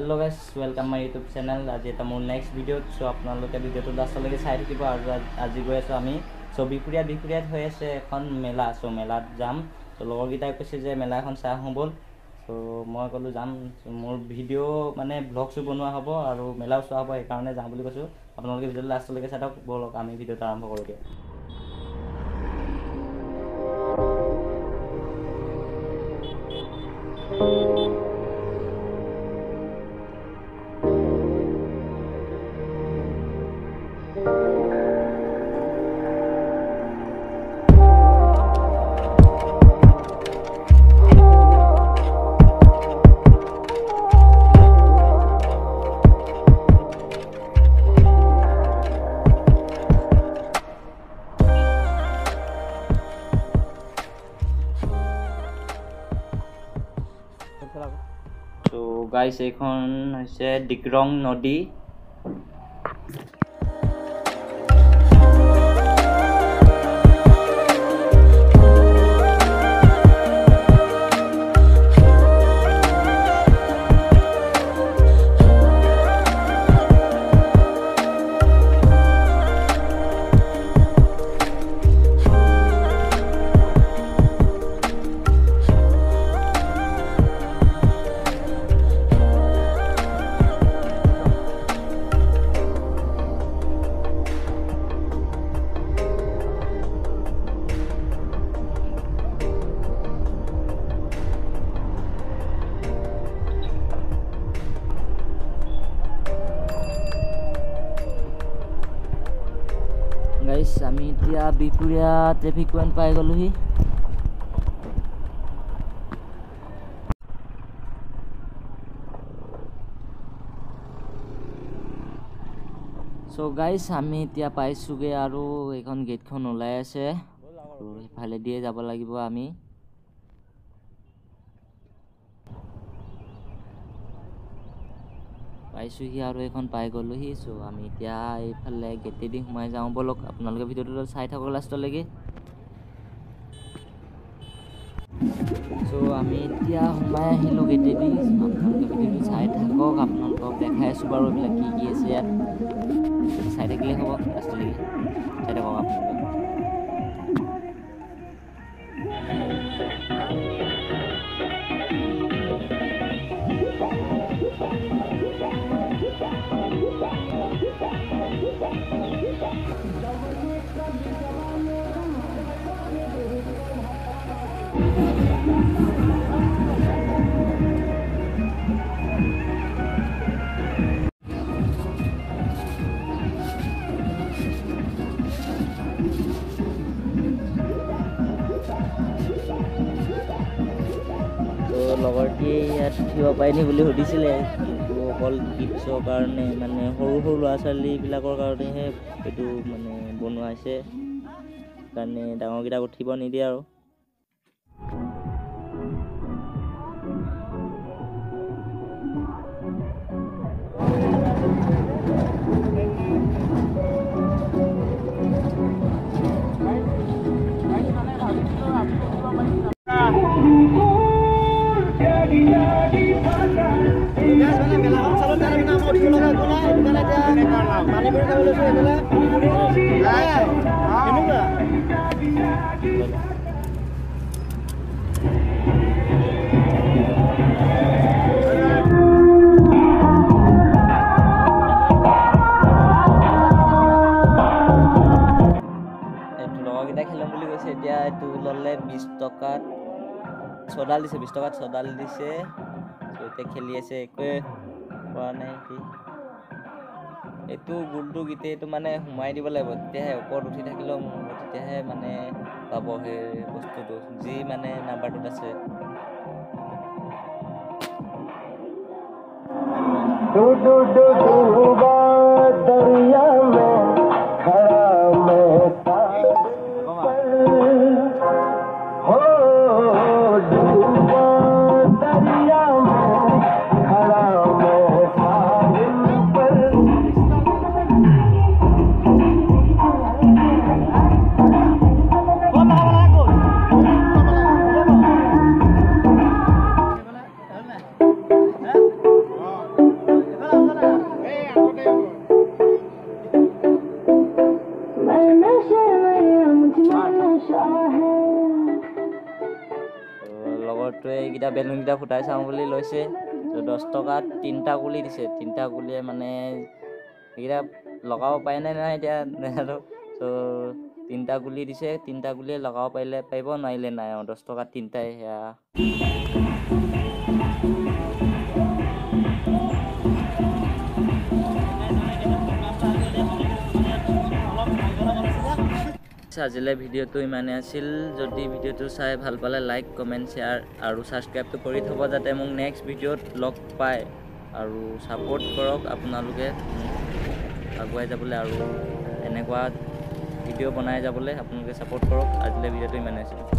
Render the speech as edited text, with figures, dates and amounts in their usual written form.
Hello guys welcome my YouTube channel आज এটা মোৰ নেক্সট ভিডিঅ'ত সো আপোনালোকে ভিডিঅ'টো লাষ্টলৈকে চাই থাকিব আৰু আজি গৈ আছো আমি সো বিপুৰিয়াত হৈ আছে এখন মেলা সো মেলাত যাম তো লগৰগিটাই কৈছে যে মেলা এখন চাই আহো বল সো মই ক'লো যাম মোৰ ভিডিঅ' মানে ব্লগছো বনোৱা হ'ব আৰু মেলাও চোৱা হ'ব এই কাৰণে যাম বুলি কৈছো আপোনালোকে ভিডিঅ'টো লাষ্টলৈকে চাই থাকক বলক আমি ভিডিঅ'টো আৰম্ভ কৰো দিয়া So guys, এখন হৈছে ডিক্ৰং নদী guys আমি এতিয়া বিপুৰিয়া ট্ৰেফিক পইণ্ট পাই গলোহি সো গাইস আমি এতিয়া পাইছোগে আৰু এখন গেটখন ওলাই আছে তো ইফালে দিয়ে যাব লাগিব আমি পাইছোহি আৰু এখন পাই গলোহি সো আমি এতিয়া এইফালে গেটে দি সোমাই যাওঁ বলক আপোনালোকে ভিডিঅ'টো চাই থাকক লাষ্টলৈকে সো আমি এতিয়া সোমাই আহিলো গেটে দি আপোনালোকে ভিডিঅ'টো চাই থাকক আপোনালোকক দেখাই আছো বাৰু এইবিলাক কি আছে ইয়াত চাই থাকিলে হ'ব লাষ্টলৈকে চাই থাকক আপোনালোকে লগৰটিয়ে ইয়াত থিব পাইনি বুলি সুধিছিলে কিন্তু অকল কিডছৰ কাৰণে মানে সৰু সৰু ল'ৰা ছোৱালীবিলাকৰ কাৰণেহে এইটো মানে বনোৱা হৈছে কাৰণে ডাঙৰকেইটাক উঠিব নিদিয়ে আৰু খেলাম বুলি কৈছে এতিয়া এইটো ললে 20 টকাত ছডাল দিছে 20 টকাত ছডাল দিছে তো এতিয়া খেলি আছে একোৱে কৰা নাই কি এইটো গুলটো গিতে এইটো মানে সোমাই দিব লাগিব তেতিয়াহে ওপৰত উঠি থাকিলেও তেতিয়াহে মানে পাব সেই বস্তুটো যি মানে নাম্বাৰটোত আছে দৰিয়া মে খৰা মে লগৰটোৱে এইকেইটা বেলুনকেইটা ফুটাই চাওঁ বুলি লৈছে। ত' 10 টকাত 3টা গুলি দিছে, 3টা গুলিয়ে মানে এইকেইটা লগাব পাৰে নে নাই এতিয়া নাজানো। ত' 3টা গুলি দিছে, 3টা গুলিয়ে লগাব পাৰিব, নোৱাৰিলে নাই আৰু 10 টকাত 3টাই সেয়া। আজিলৈ ভিডিঅ'টো ইমানে আছিল। যদি ভিডিঅ'টো চাই ভাল পালে লাইক, কমেণ্ট, শ্বেয়াৰ আৰু ছাবস্ক্ৰাইবটো কৰি থ'ব, যাতে মোক নেক্সট ভিডিঅ'ত লগ পায়। আৰু ছাপোৰ্ট কৰক আপোনালোকে আগুৱাই যাবলৈ, আৰু এনেকুৱা ভিডিঅ' বনাই যাবলৈ আপোনালোকে ছাপোৰ্ট কৰক। আজিলৈ ভিডিঅ'টো ইমানে আছিল।